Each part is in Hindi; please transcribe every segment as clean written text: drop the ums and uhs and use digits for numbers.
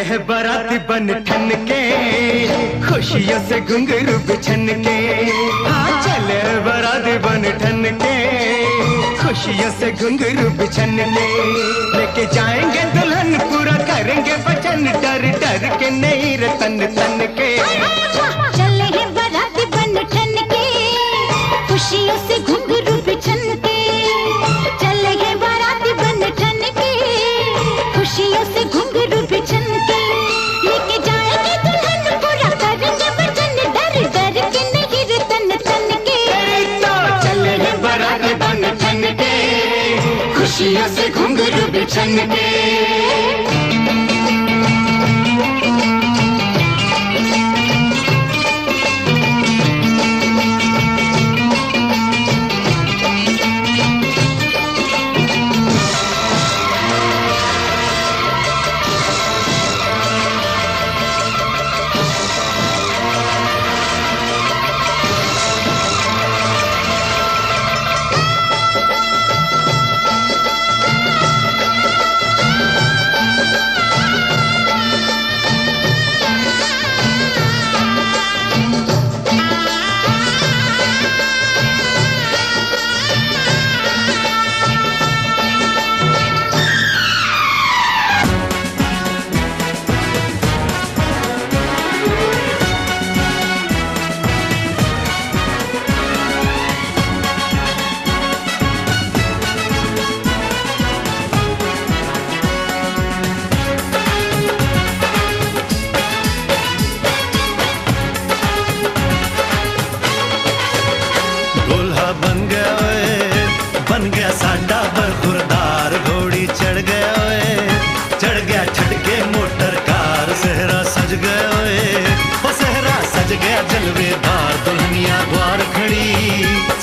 हैं बाराती बन ठन के, खुशियों से घुंघरू बिछन के। हाँ चले बाराती बन ठन के, खुशियों से घुंघरू बिछन के। लेके जाएंगे दुल्हन पूरा करेंगे वचन, डर डर के नहीं रे तन तन के। चले हैं बाराती बन ठन के, खुशियों से घुंघरू बिछन के। चले हैं बाराती बन ठन के, खुशियों से घुंघरू बिछन के। लेके जाएंगे दुल्हन पूरा करेंगे वचन, डर डर के नहीं रे तन तन के। तो चले हैं बाराती बन ठन के, खुशियों से घुंघरू बिछन के। बन गया साडा बरखुरदार, घोड़ी चढ़ गया ओए, चढ़ गया छटके मोटर कार। सहरा सज गया ओए, ओ सहरा सज गया जलवेदार। दुल्हनिया द्वार खड़ी,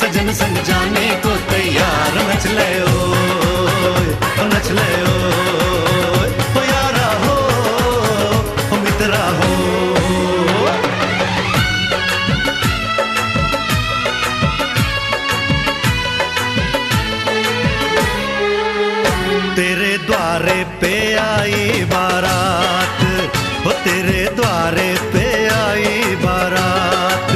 सजन संग जाने को तैयार। नच ले ओए, ओ नच ले ओए, ओ यारा हो, ओ मित्रा हो। तेरे द्वारे पे आई बारात, हो तेरे द्वारे पे आई बारात।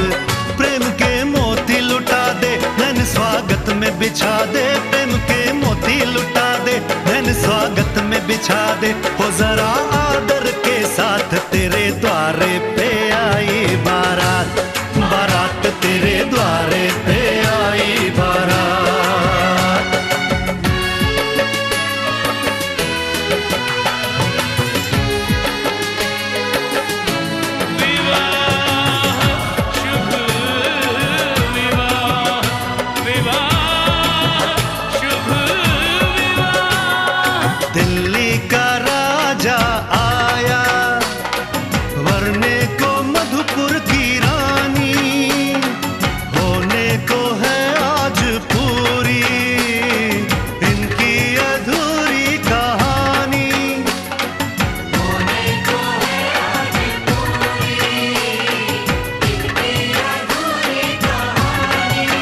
प्रेम के मोती लुटा दे, धन स्वागत में बिछा दे। प्रेम के मोती लुटा दे, धन स्वागत में बिछा दे। हो जरा आदर के साथ तेरे द्वारे पे आई बारात। बारात तेरे द्वारे पे आई बारात। दिल्ली का राजा आया, वरने को मधुपुर की रानी। होने को है आज पूरी इनकी अधूरी कहानी। होने को है आज पूरी इनकी अधूरी कहानी।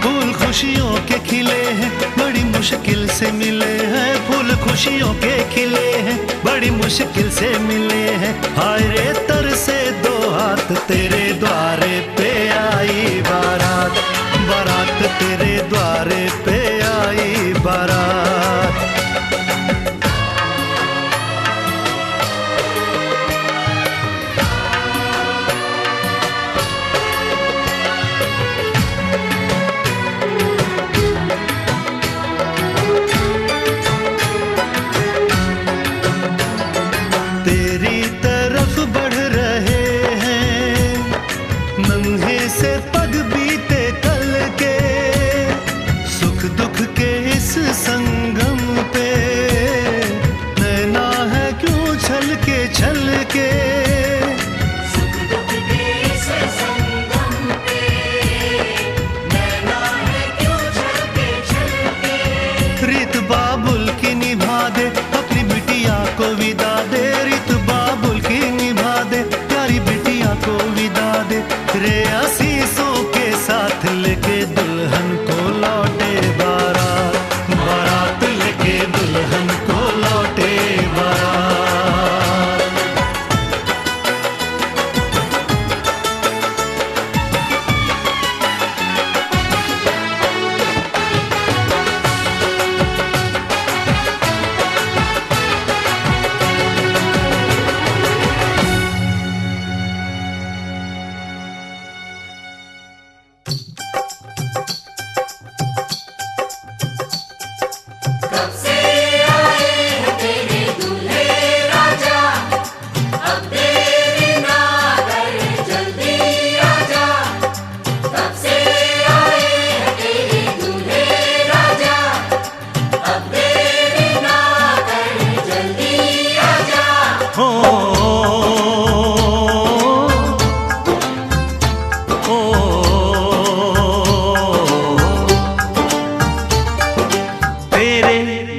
फूल खुशियों के खिले हैं, बड़ी मुश्किल से मिले हैं। फूल खुशियों के खिले हैं, बड़ी मुश्किल से मिले हैं। हाय रे तर से दो हाथ, तेरे द्वारे पे आई बारात। बारात तेरे द्वारे पे आई बारात। तेरी तरफ बढ़ रहे हैं नन्हे से पग बीते कल के। सुख दुख के इस संग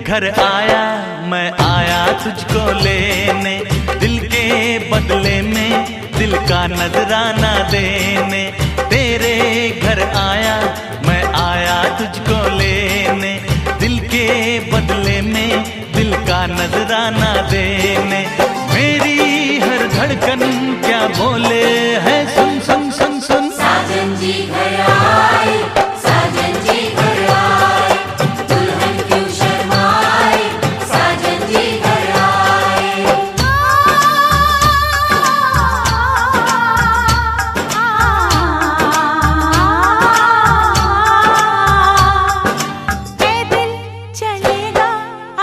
घर आया मैं आया तुझको लेने, दिल के बदले में दिल का नजराना देने। तेरे घर आया मैं आया तुझको लेने, दिल के बदले में दिल का नजराना देने। मेरी हर धड़कन क्या बोले है, सुन सुन सुन सुन। साजन जी घर आए, साजन जी घर आए, दुल्हन क्यों शर्माए, साजन जी घर आए। पैदल चलेगा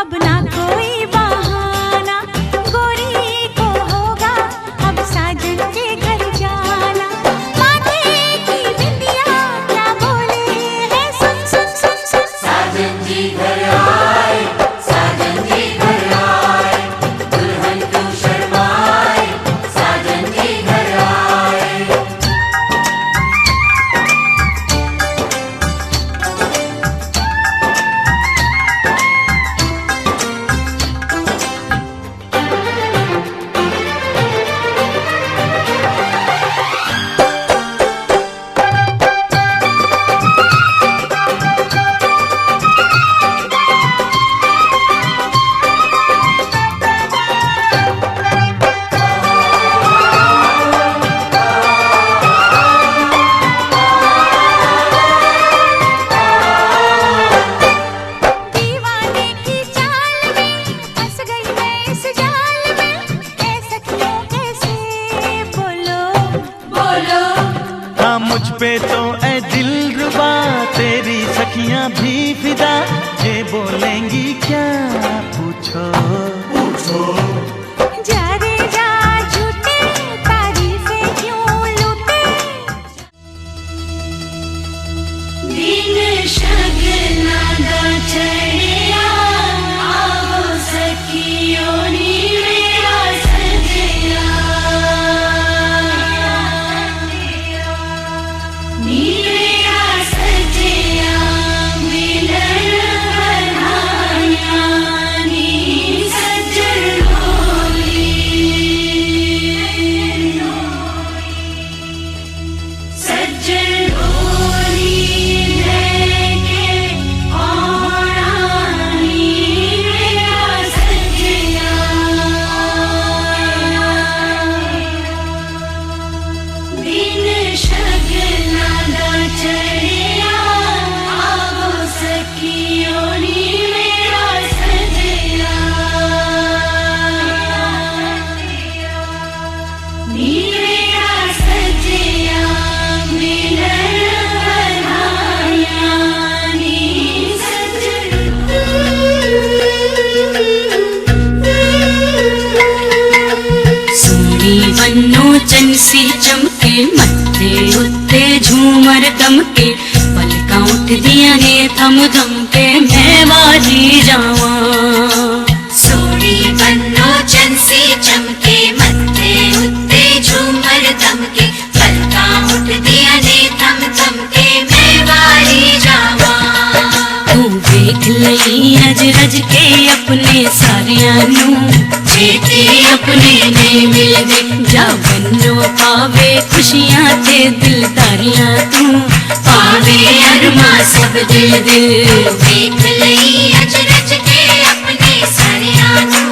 अब ना कोई बहाना, गोरी को होगा अब साजन के घर जाना। माथे की बिंदिया क्या बोले है, सुन सुन सुन सुन। साजन जी घर आए, साजन जी घर आए, दुल्हन क्यों शर्माए, साजन जी घर आए। दीवाने की चाल में फंस गई मैं इस जाल में, ऐ सखियों कैसे बोलो बोलो हाँ मुझ पे तो ऐ दिलरुबा तेरी सखियां भी फिदा, ये बोलेंगी क्या पूछो पूछो। जा रे जा झूठे तारीफें क्यों लूटे। दिन शगना दा चढ़िया, आओ सखियों नी मेरा सजया, नी मेरा सजया, मिलन बधाइयां नी सज्जन होली, सज्जन होली लेके आना नी मेरा सजया। दिन शगना दा चढ़िया, आओ सखियों नी मेरा सजया, नी मेरा सजया, मिलन बधाइयां नी सोनी बन्नो चनसी चमके, मत्थे उत्ते झूमर दमके, पलकां उठदियां ने थम थम के मैं वाजी जावां। सोनी बन्नो चंसी चमके, मत्थे उत्ते झूमर दमके, पलकां उठदियां ने थम थम के मैं वाली जावां। तू वेख लई रज रज के अपने सारियां नू, छेती अपने ने मिलदे जा बन्नो पावे खुशियां ते दिलदारियां तू, पावे अरमा सब दिल दिल। देख लई अज रज के अपने सारियां नू,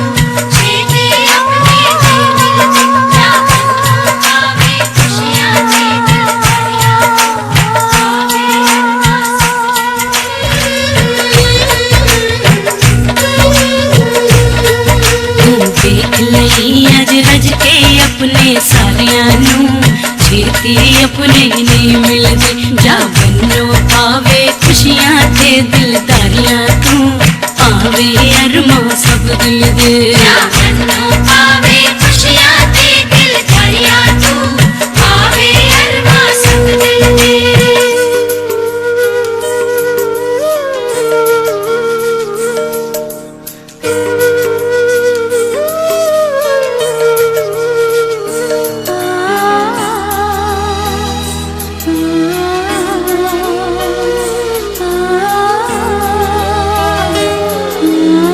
छेती अपने दिल दिल जा बन्नो पावे खुशियां ते दिलदारियां, पावे अरमा तू देख लई अज रज के अपने सारियां नू, छेती अपने ने मिलदे जा बन्नो पावे खुशियां ते दिलदारियां तू, पावे अरमा सब दिल दे। बन्नो पावे खुशियां ते दिलदारियां तू, पावे अरमा सब दिल दे। आ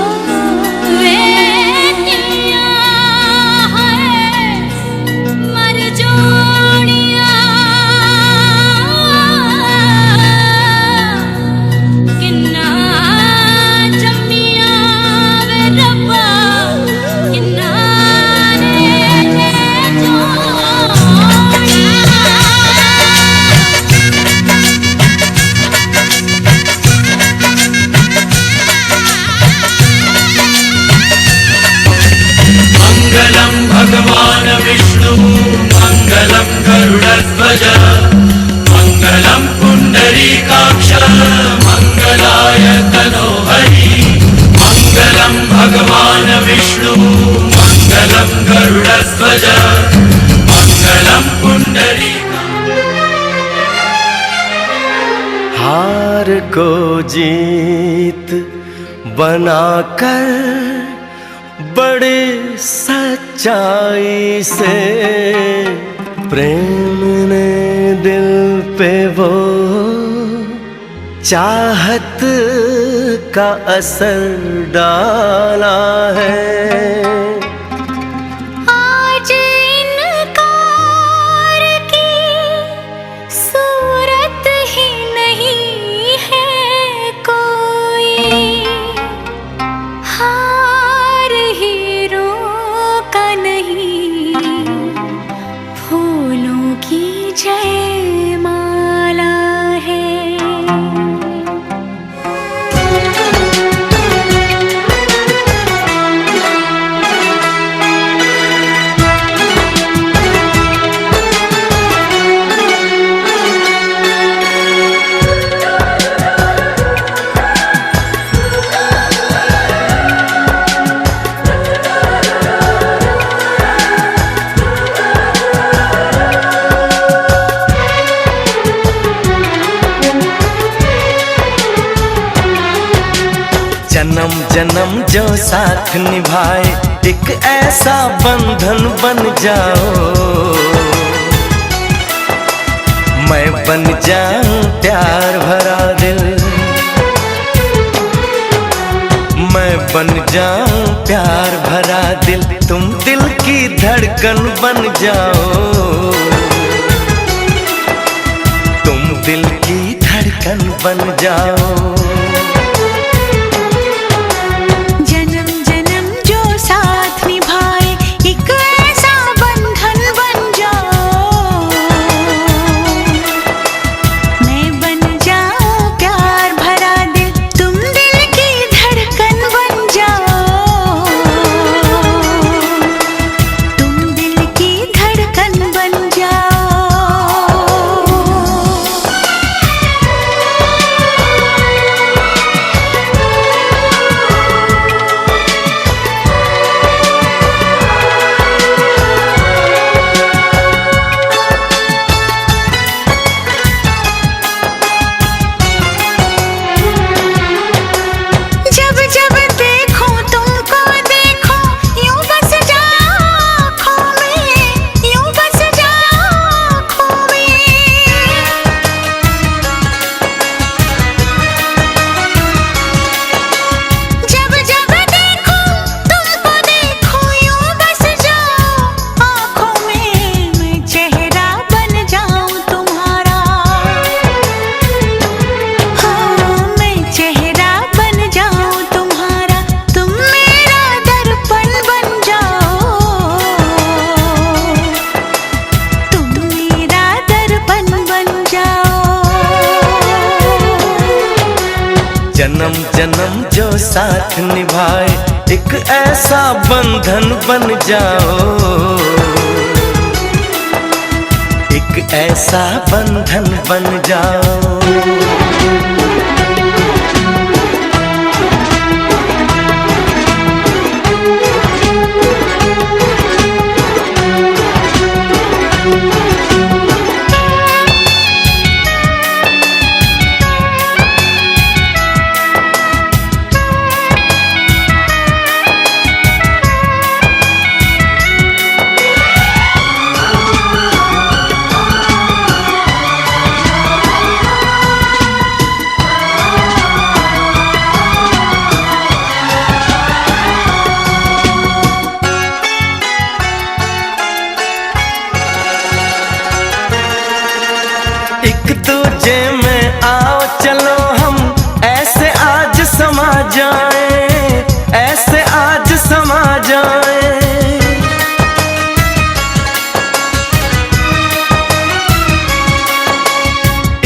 भगवान विष्णु मंगलम गरुड़ध्वज मंगलम पुंडरीक। हार को जीत बनाकर बड़े सच्चाई से प्रेम ने दिल पे वो चाहत का असर डाला है। आज इनकार की सूरत ही नहीं है कोई, हार हीरों का नहीं फूलों की जयमाला है। जन्म जन्म जो साथ निभाए एक ऐसा बंधन बन जाओ, मैं बन जाऊं प्यार भरा दिल, मैं बन जाऊं प्यार भरा दिल, तुम दिल की धड़कन बन जाओ, तुम दिल की धड़कन बन जाओ। जन्म जन्म जो साथ निभाए एक ऐसा बंधन बन जाओ, एक ऐसा बंधन बन जाओ। एक दूजे में आओ चलो हम ऐसे आज समा जाए, ऐसे आज समा जाए।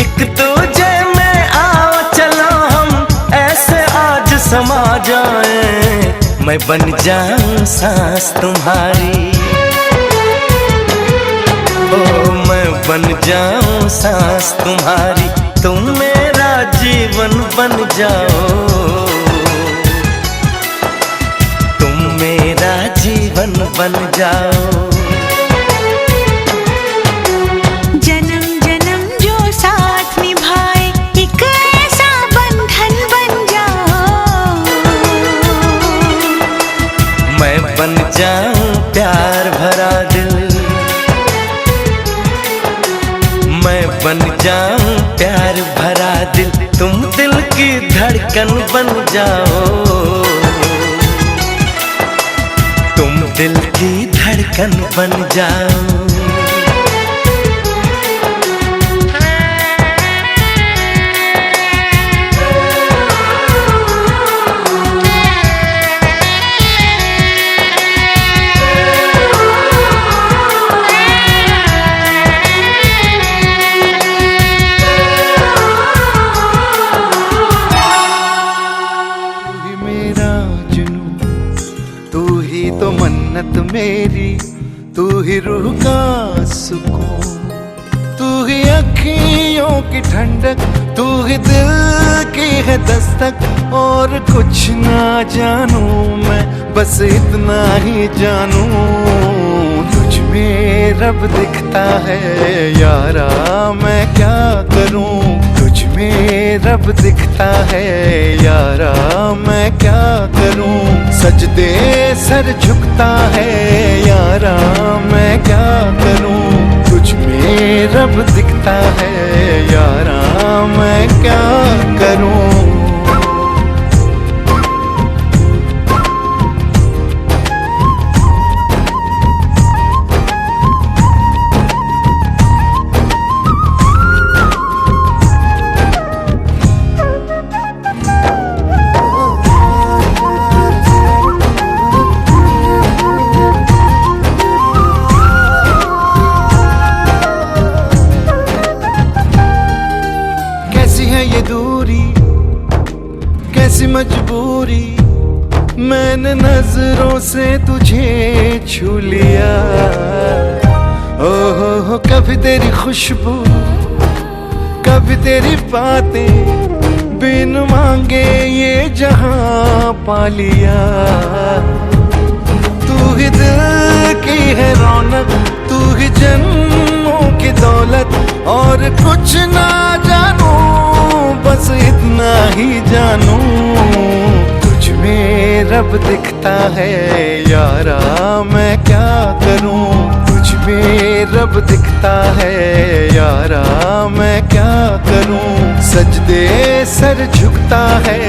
एक दूजे में आओ चलो हम ऐसे आज समा जाए, मैं बन जाऊं सांस तुम्हारी, ओ मैं बन जाऊं सांस तुम्हारी, तुम मेरा जीवन बन जाओ, बन जाओ। जन्म जन्म जो साथ निभाए एक ऐसा बंधन बन जाओ। मैं बन जाऊं प्यार भरा दिल, मैं बन जाऊं प्यार भरा दिल, तुम दिल की धड़कन बन जाओ। तुम दिल की धड़कन बन जाओ। तो मन्नत मेरी, तू ही रूह का सुकून, तू ही अखियों की ठंडक, तू ही दिल की है दस्तक। और कुछ ना जानू मैं, बस इतना ही जानू, तुझ में रब दिखता है यारा, मैं क्या करूं। तुझ में रब दिखता है यारा, मैं क्या करूं। सजदे सर झुकता है यारा, मैं क्या करूं। तुझ में रब दिखता है यारा, मैं क्या करूं। ये दूरी कैसी मजबूरी, मैंने नजरों से तुझे छू लिया। ओहो कभी तेरी खुशबू, कभी तेरी बातें, बिन मांगे ये जहां पा लिया। तू ही दिल की है रौनक, तू ही जन्मों की दौलत, और कुछ ना जानू, बस इतना ही जानू। तुझ में रब दिखता है यारा, मैं क्या करूं। तुझ में रब दिखता है यारा, मैं क्या करूं। सजदे सर झुकता है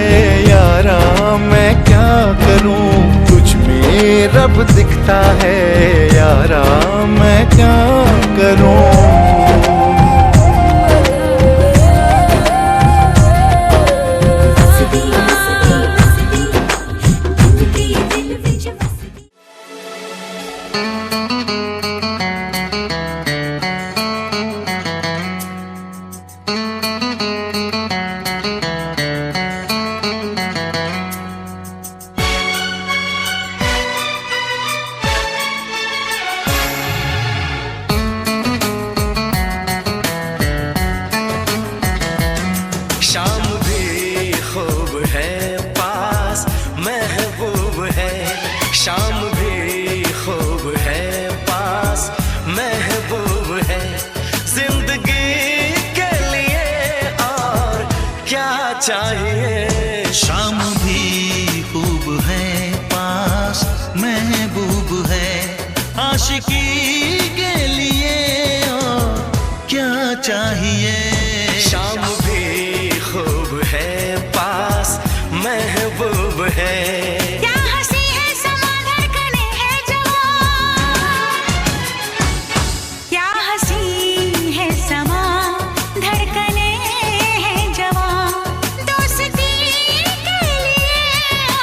यारा, मैं क्या करूं। तुझ में रब दिखता है यारा, मैं क्या करूं। शाम भी खूब है पास, महबूब है। शाम भी खूब है पास, महबूब है। जिंदगी के लिए और क्या चाहिए। शाम भी खूब है पास, महबूब है। आशिकी के लिए और क्या चाहिए। शाम भी खूब है पास, महबूब है। क्या हंसी है समा, धड़कने है जवां। क्या हंसी है समा, धड़कने है जवां। दोस्ती के लिए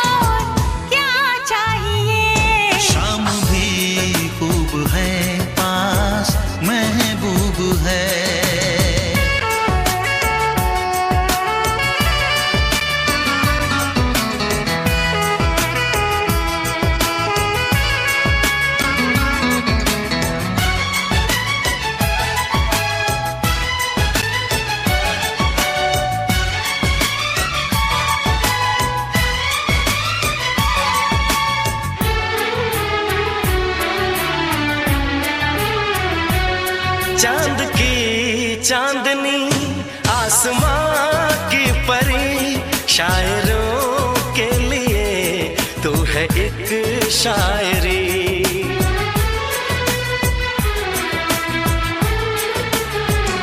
और क्या चाहिए। शाम भी खूब है पास, महबूब है। चांद की चांदनी आसमां की परी शायरों के लिए तू है एक शायरी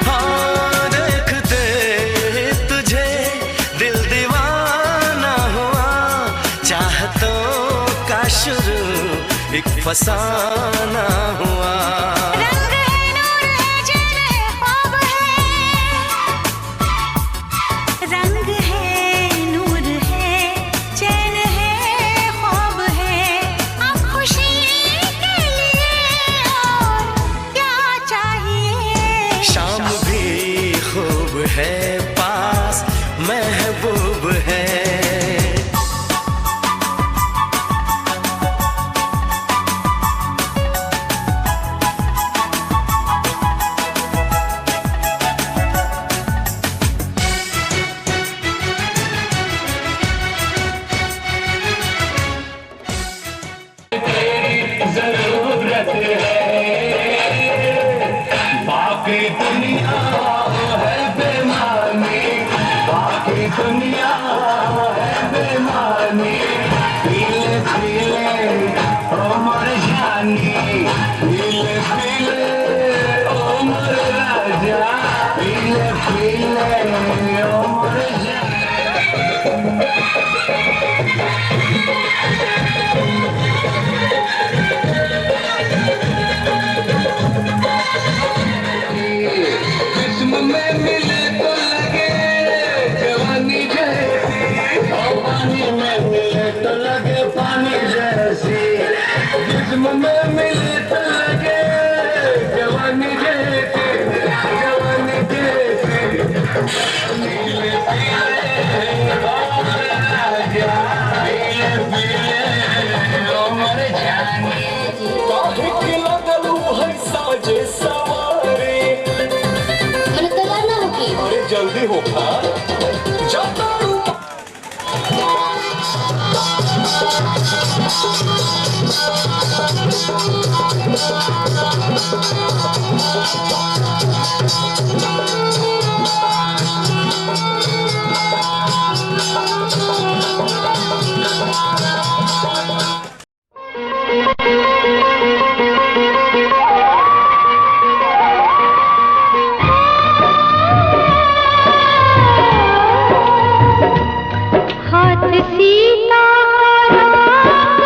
हाँ देखते तुझे दिल दीवाना हुआ चाहतों का शुरू एक फसाना हुआ रंग है नूर है चैन है ख्वाब है रंग है नूर है चैन है ख्वाब है अब खुशी के लिए और क्या चाहिए शाम भी खूब है पास महबूब है बाकी दुनिया है बेमानी बाकी दुनिया है बेमानी पीले पीले उमर जानी पीले पीले उमर राजा पीले पीले उमर जानी जिस्म में मिले तो लगे जवानी जैसी पानी में मिले तो लगे पानी जैसी जिस्म में मिले तो लगे जवानी जैसी जवानी जैसी पीले पीले राजा पीले पीले उमर जानी काहे के लगलू है साजे सवारी अरे जल्दी हो जाता हूँ हाथ सीता का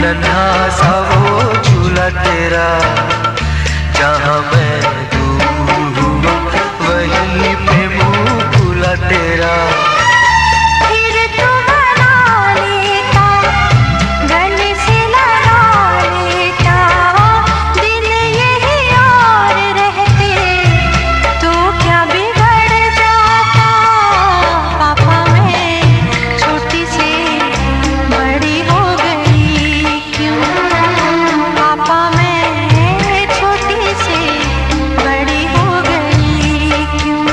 नन्हा सा वो झूला तेरा, जहाँ मैं दूर हुआ वहीं पे मुँह खुला तेरा। फिर तू बना लेता, गले से लगा लेता, दिन यही और रहते तो क्या बिगड़ जाता। पापा मैं छोटी से बड़ी हो गई क्यों, पापा मैं छोटी से बड़ी हो गई क्यों।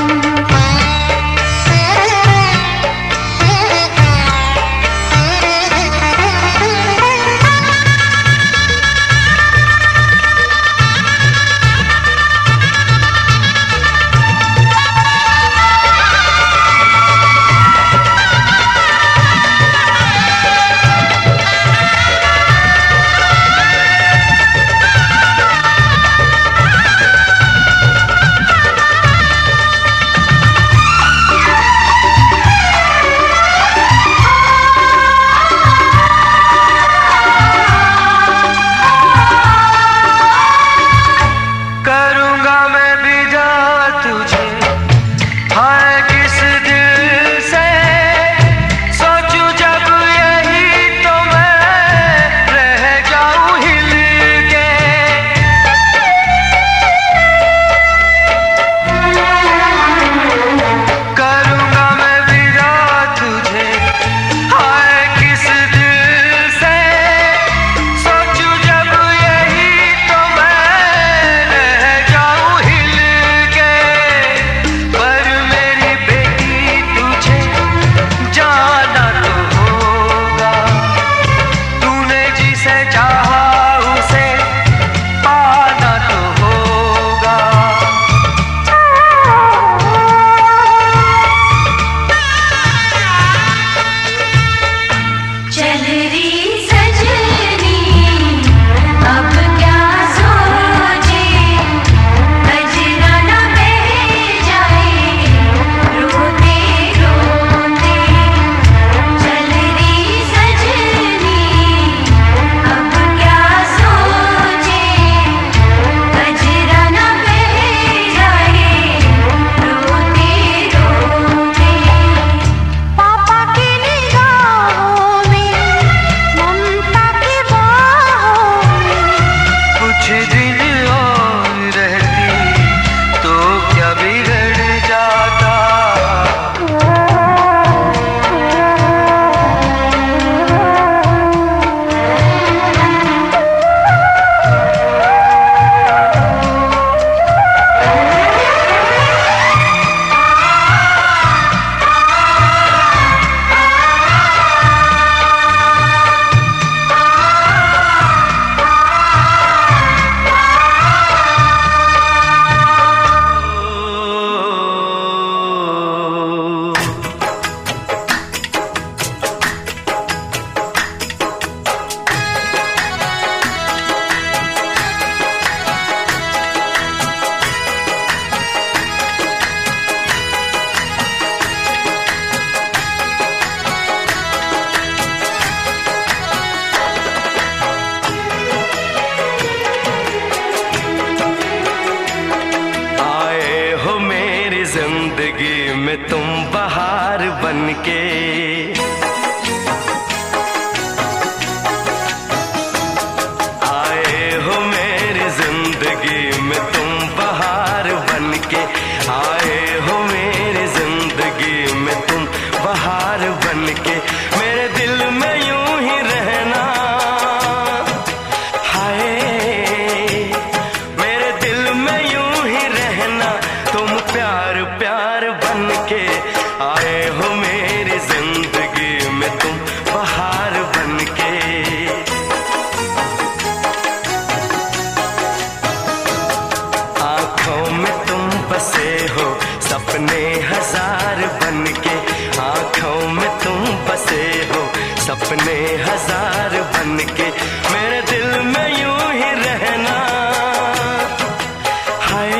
करूँगा मैं भी जा तुझे, हाय किस दिल से सोचूं जब यही तो मैं रह जाऊं हिल के। करूँगा मैं भी जा तुझे, हाय किस दिल से सोचूं जब यही तो मैं रह जाऊं हिल के। पर मेरी बेटी तुझे जाना तो होगा, तूने जिसे चाहा उसे पाना तो होगा। चल रही सजनी अब क्या सोचे, गजरा न बह जाए रोते रोते। चल रही सजनी अब क्या सोचे, गजरा न बह जाए रोते रोते। पापा की निगाहों में, ममता की बाहों में, कुछ दिन और रहती तो क्या बिगड़ जाता। आए हो मेरी जिंदगी में तुम बहार बनके, आए हो मेरी जिंदगी में तुम बहार बनके, आए हो मेरी जिंदगी में तुम बहार बनके। मेरे दिल में यूं ही रहना, हाय मेरे दिल में यूं ही रहना, तुम प्यार प्यार बनके। आए हो मेरी जिंदगी में तुम बहार बनके। आँखों में तुम बसे हो सपने हजार बनके, आँखों में तुम बसे हो सपने हजार बनके। मेरे दिल में यूं ही रहना, हाय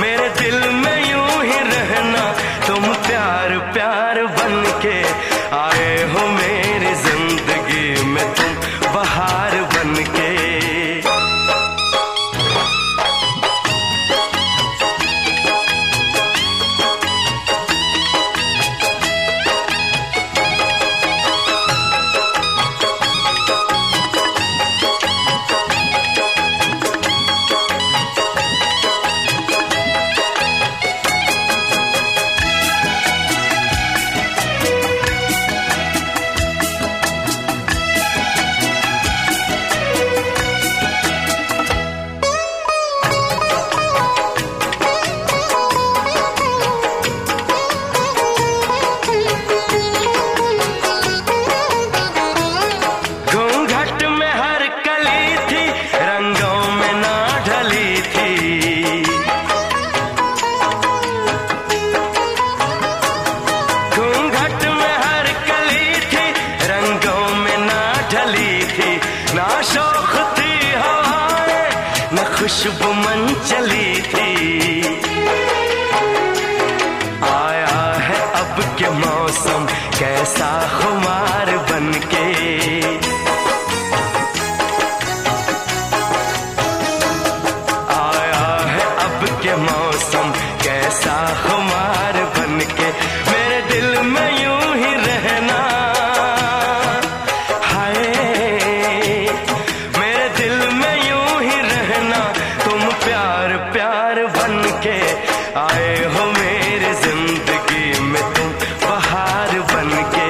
मेरे दिल में यूं ही रहना, तुम प्यार प्यार बनके। आए हो मेरी जिंदगी में खुशबू मन चली थी, आया है अब के मौसम कैसा खुमार बनके। आया है अब के मौसम कैसा खुमार बनके, मेरे दिल में यूं ही रहना, हाय मेरे दिल में यूं ही रहना, तुम प्यार प्यार बनके आए हो मेरी जिंदगी में, तुम बहार बनके।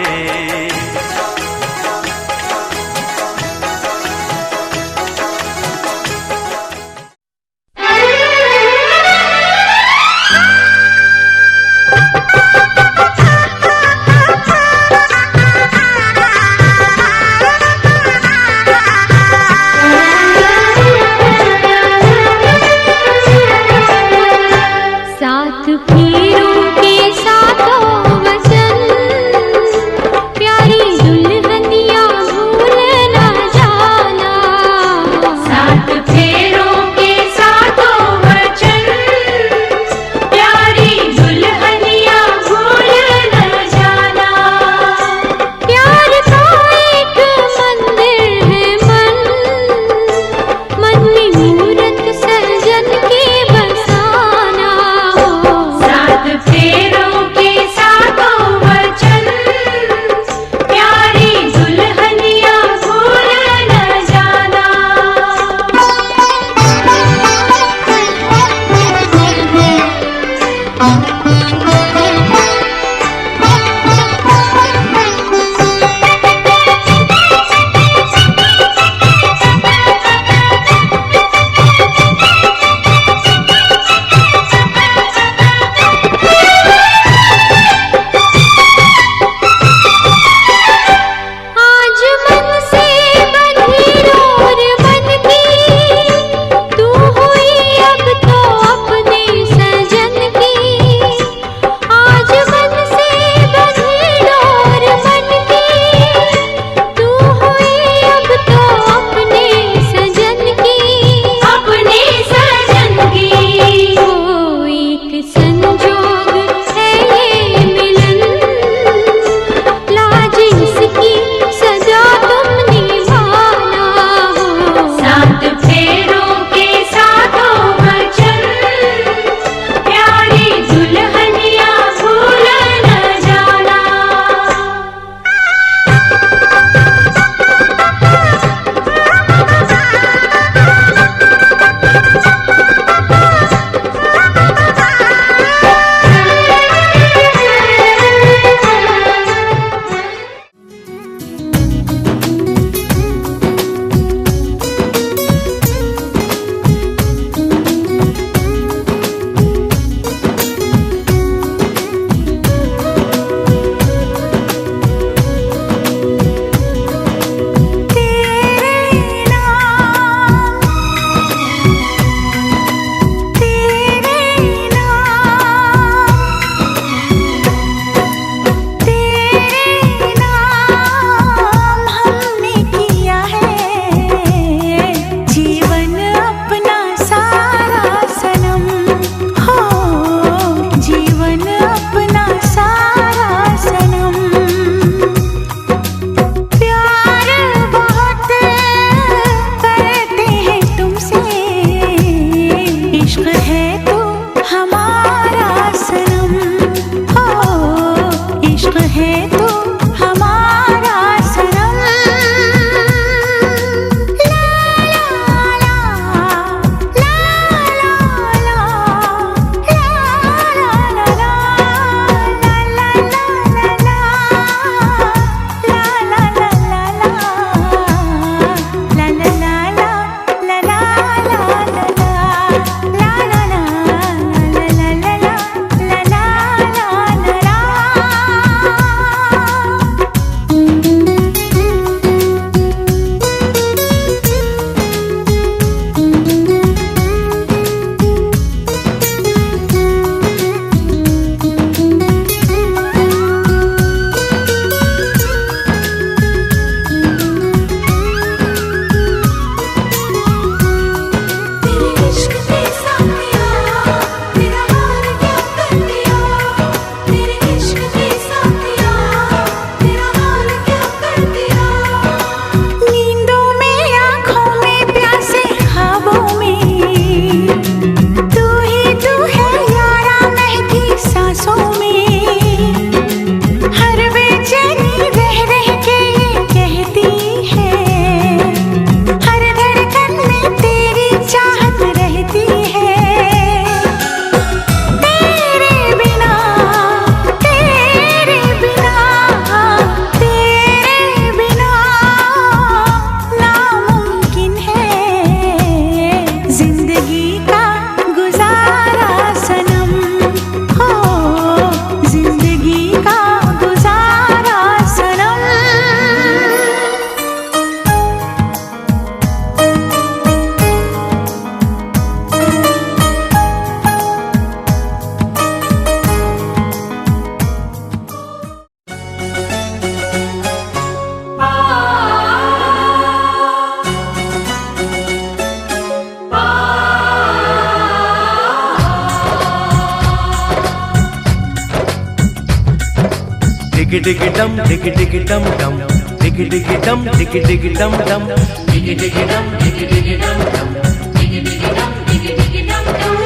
डिग डिग डम डिग डिग डम डम डिग डिग डम डिग डिग डम डम डिग डिग डम डिग डिग डम डम डिग डिग डम डिग डिग डम डम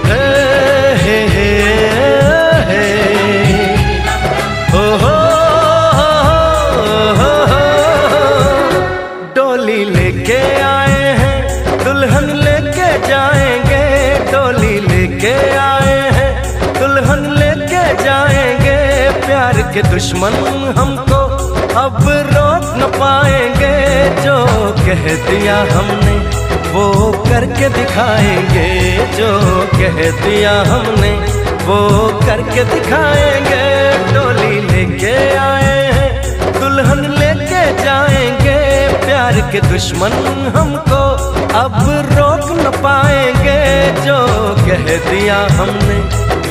हे हे हे ओ हो डोली लेके आए हैं दुल्हन लेके जाएंगे डोली लेके आए हैं दुल्हन लेके जाएंगे प्यार के दुश्मन हमको अब रोक न पाएंगे जो कह दिया हमने वो करके दिखाएंगे जो कह दिया हमने वो करके दिखाएंगे डोली लेके आए हैं दुल्हन लेके जाएंगे प्यार के दुश्मन हमको अब रोक न पाएंगे जो कह दिया हमने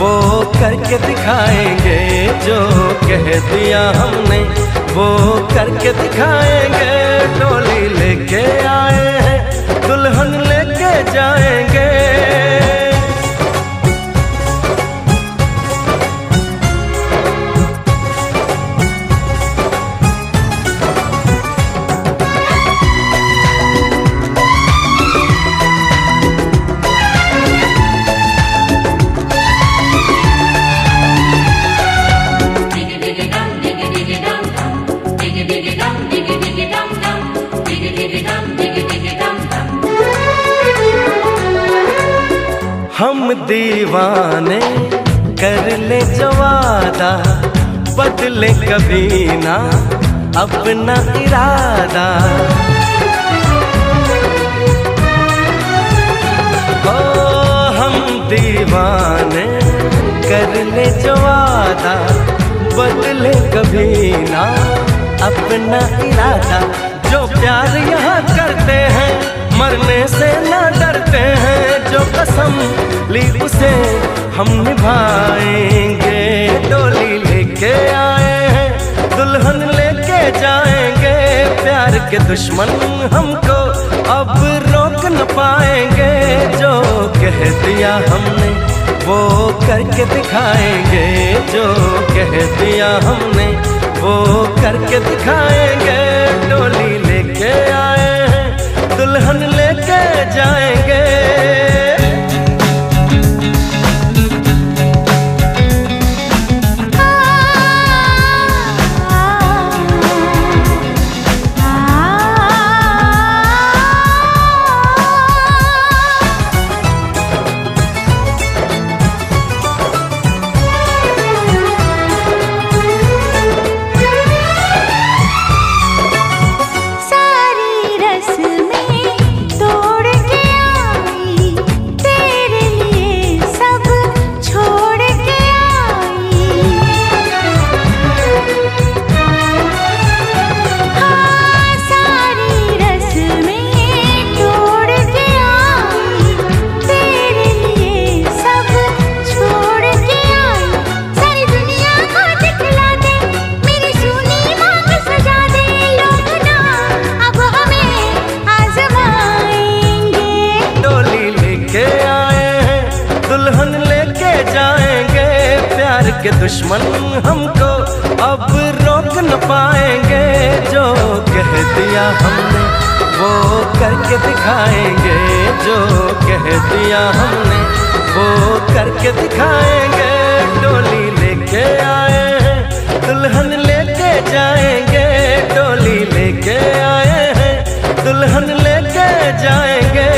वो करके दिखाएंगे जो कह दिया हमने वो करके दिखाएंगे डोली लेके आए हैं दुल्हन लेके जाएंगे हम दीवाने कर ले जो वादा बदले कभी ना अपना इरादा ओ हम दीवाने कर ले जो वादा बदले कभी ना अपना इरादा जो प्यार यहाँ करते हैं मरने से ना डरते हैं जो कसम ली उसे हम निभाएंगे डोली लेके आए हैं दुल्हन लेके जाएंगे प्यार के दुश्मन हमको अब रोक न पाएंगे जो कह दिया हमने वो करके दिखाएंगे जो कह दिया हमने वो करके दिखाएंगे डोली लेके आए हैं दुल्हन लेके जाएंगे के दुश्मन हमको अब रोक न पाएंगे जो कह दिया हमने वो करके दिखाएंगे जो कह दिया हमने वो करके दिखाएंगे डोली लेके आए हैं दुल्हन लेके जाएंगे डोली लेके आए हैं दुल्हन लेके जाएंगे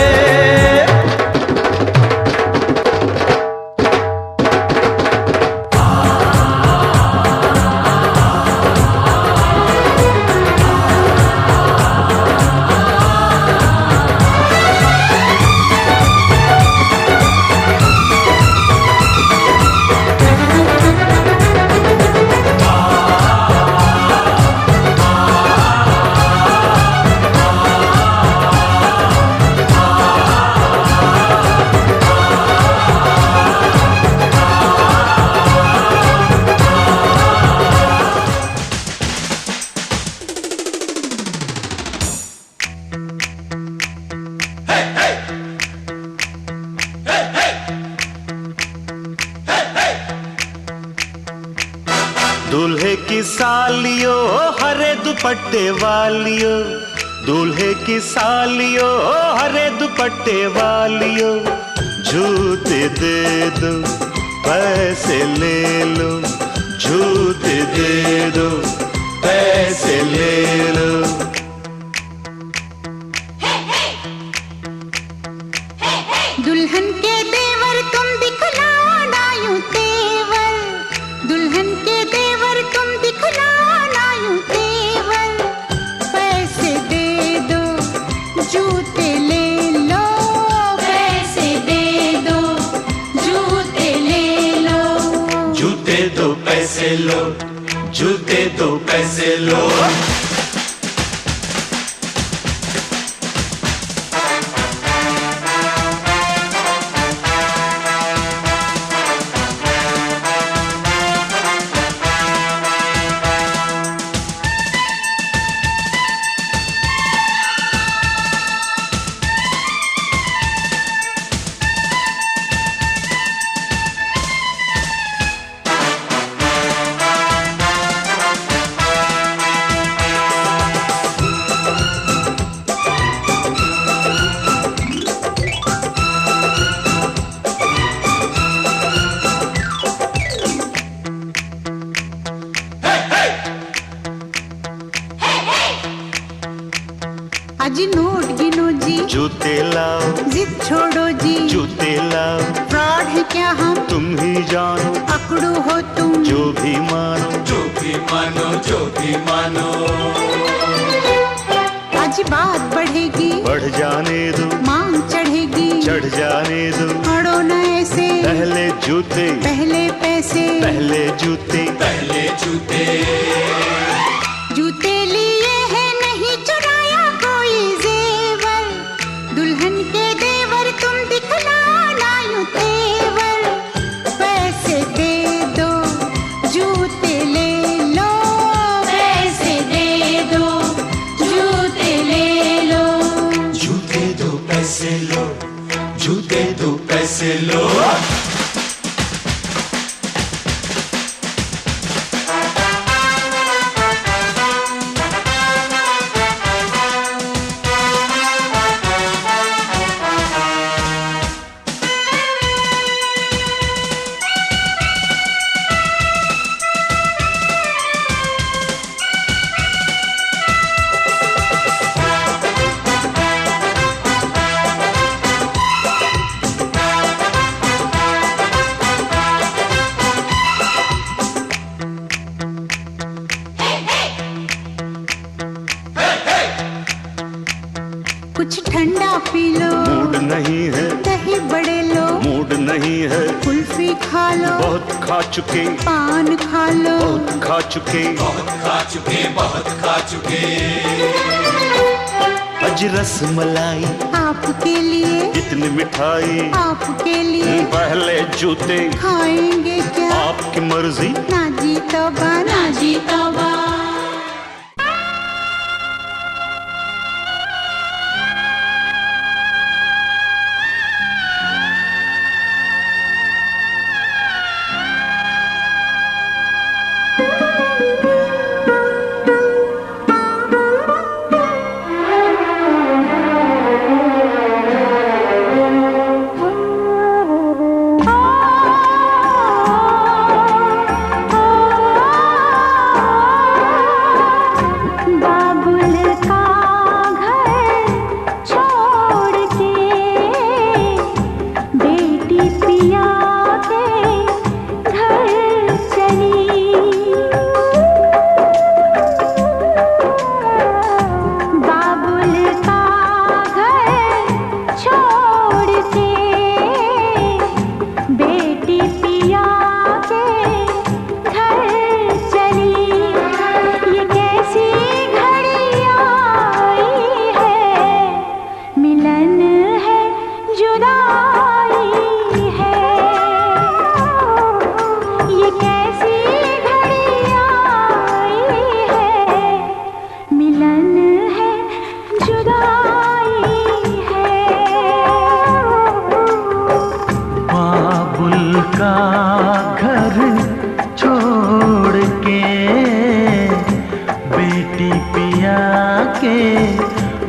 दूल्हे की सालियो हरे दुपट्टे वालियो, दूल्हे की सालियो हरे दुपट्टे वालियो, जूते दे दो पैसे ले लो, जूते दे दो पैसे ले लो। दुल्हन के देवर तुम दिखलाओ ना यूं तेवर, दुल्हन के देवर तुम दिखलाओ ना यूं तेवर, पैसे दे दो जूते ले लो, पैसे दे दो जूते ले लो, जूते दो पैसे लो, जूते दो पैसे लो। अजी नोट गिनो जी, जूते लाओ, जिद छोड़ो जी, जूते लाओ, फ्रॉड है क्या हम तुम ही जानो, अकड़ू हो तुम जो भी मानो, जो भी मानो, जो भी मानो। आज बात बढ़ेगी, बढ़ जाने दो, मांग चढ़ेगी, चढ़ जाने दो, अड़ो न ऐसे, पहले जूते पहले पैसे, पहले जूते, पहले जूते। जूते लिए हैं नहीं चुराया कोई जेवर, दुल्हन के देवर तुम दिखलाओ ना यूं तेवर, पैसे दे दो जूते ले लो, पैसे दे दो जूते ले लो, जूते दो पैसे लो, जूते दो पैसे लो। कुछ ठंडा पी लो, मूड नहीं है, दही बड़े लो, मूड नहीं है, कुल्फी खा लो, बहुत खा चुके, पान खा लो, बहुत खा चुके, बहुत खा चुके, बहुत खा चुके। अज रस मलाई आपके लिए, इतनी मिठाई आपके लिए, पहले जूते खाएंगे क्या, आपकी मर्जी, ना जी तौबा, ना जी तौबा।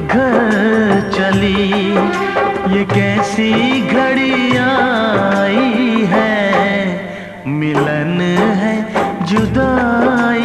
घर चली, ये कैसी घड़ी आई है, मिलन है जुदाई।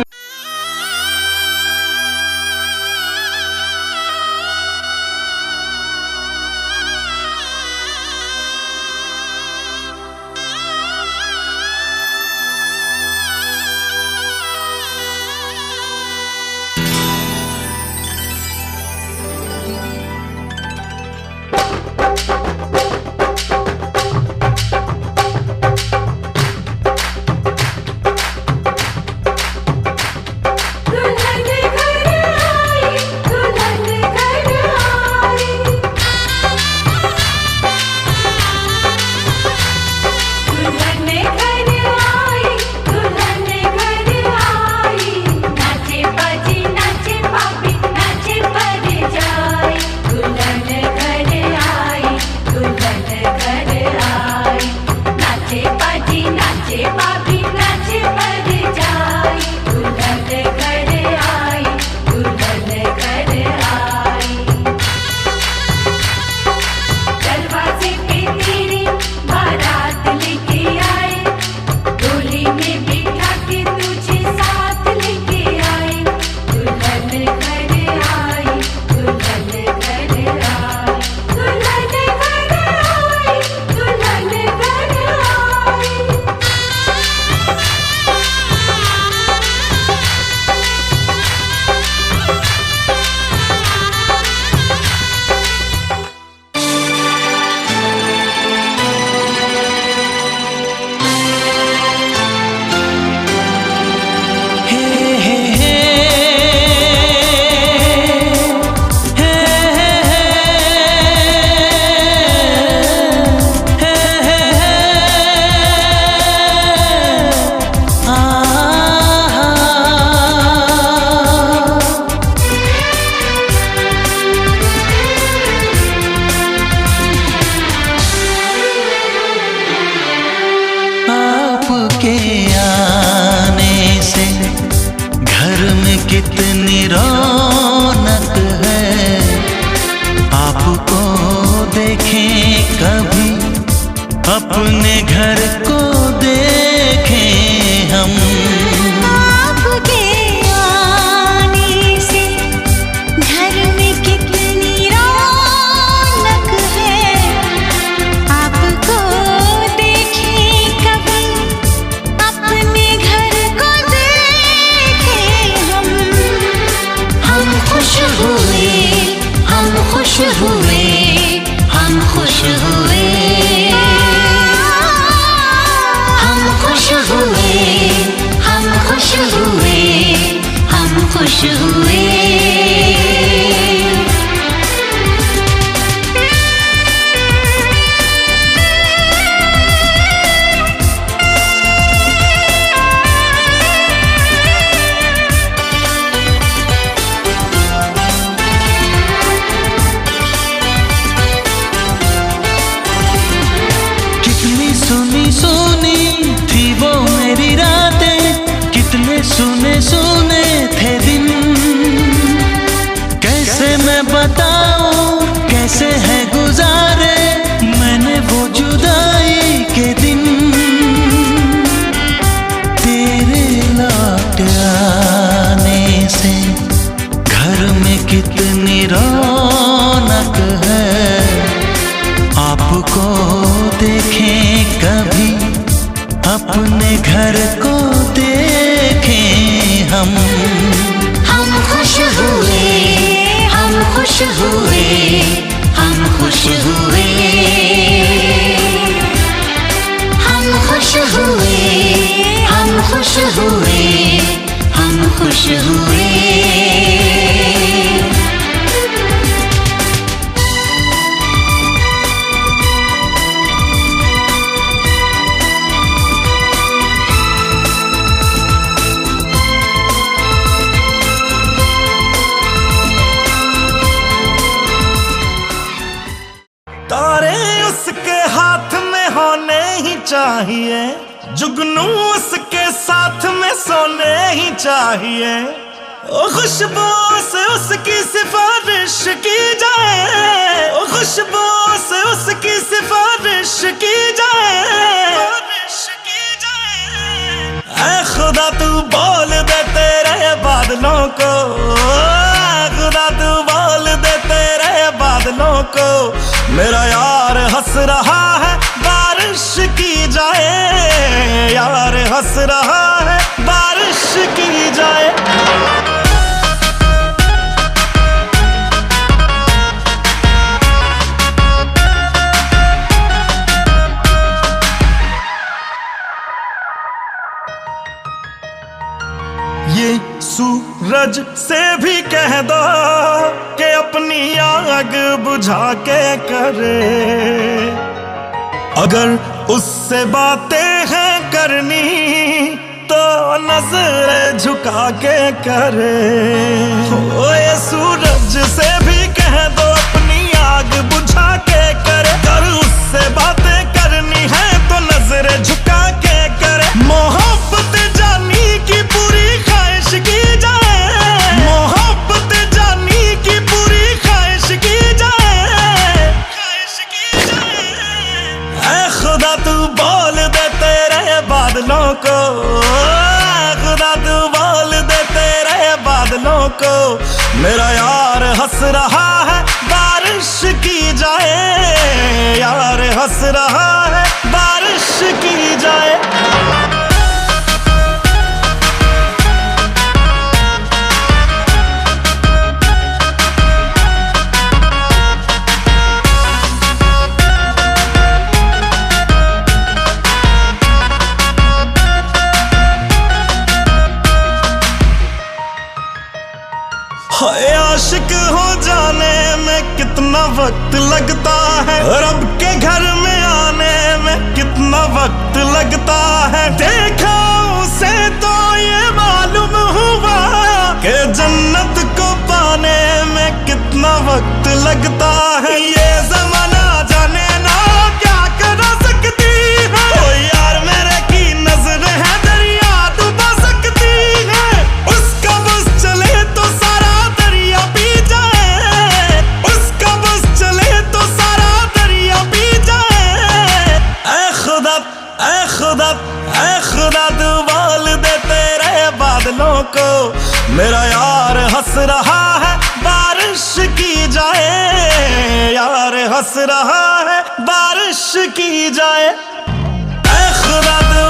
कितनी रौनक है, आपको देखें कभी, अपने घर को देखें हम। आपके आने से घर में कितनी रौनक है, आपको देखें कभी, अपने घर को देखें हम। हम खुश हुए, हम खुश हुए, हम खुश हुए, हम खुश हुए, हम खुश हुए, हम खुश हुए। सुनी सुनी थी वो मेरी रातें, कितने सुने सुने थे दिन। कैसे मैं बताऊं कैसे है गुजारे मैंने वो जुदाई के दिन। तेरे लौट आने से घर में कितनी रौनक है, आपको देखें कभी, अपने घर को देखें हम। हम खुश हुए, हम खुश हुए, हम खुश हुए, हम खुश हुए, हम खुश हुए, हम खुश हुए। तारे उसके हाथ में होने ही चाहिए, जुगनू उसके साथ में सोने ही चाहिए। ओ खुशबू से उसकी सिफारिश की जाए, ओ खुशबू से उसकी सिफारिश की जाए। ऐ खुदा तू बोल दे तेरे बादलों को, खुदा तू बोल दे तेरे बादलों को, मेरा यार हंस रहा है बारिश की जाए, यार हंस रहा है बारिश की जाए। ये सूरज से भी कह दो कि अपनी आग बुझा के करे, अगर उससे बातें हैं करनी तो नजर झुका के करे। ओ ये सूरज से भी कह दो अपनी आग बुझा के करे, अगर उससे बातें करनी है तो नजर झुका के करे। मोहब्बत जानी की पूरी ख्वाहिश की जाए, मोहब्बत जानी की पूरी ख्वाहिश की जाए, ख्वाहिश की जाए। ऐ खुदा तू बोल दे तेरे बादलों को, खुदा तू बोल दे तेरे बादलों को, मेरा यार हंस रहा है बारिश की जाए, यार हंस रहा है बारिश की जाए। आशिक हो जाने में कितना वक्त लगता है, रब के घर में आने में कितना वक्त लगता है। देखा उसे तो ये मालूम हुआ कि जन्नत को पाने में कितना वक्त लगता है। ये जमाना जाने ना क्या करा सकती है, ओ यार मेरे की नजर है दरिया डुबा सकती है। उसका बस चले तो सारा दरिया पी जाए, उसका बस चले तो सारा दरिया पी जाए। ऐ खुदा, ऐ खुदा, ऐ खुदा तू बोल दे तेरे बादलों को, मेरा यार हंस रहा है बारिश की जाए, यार हंस रहा है बारिश की जाए। ऐ खुदा तू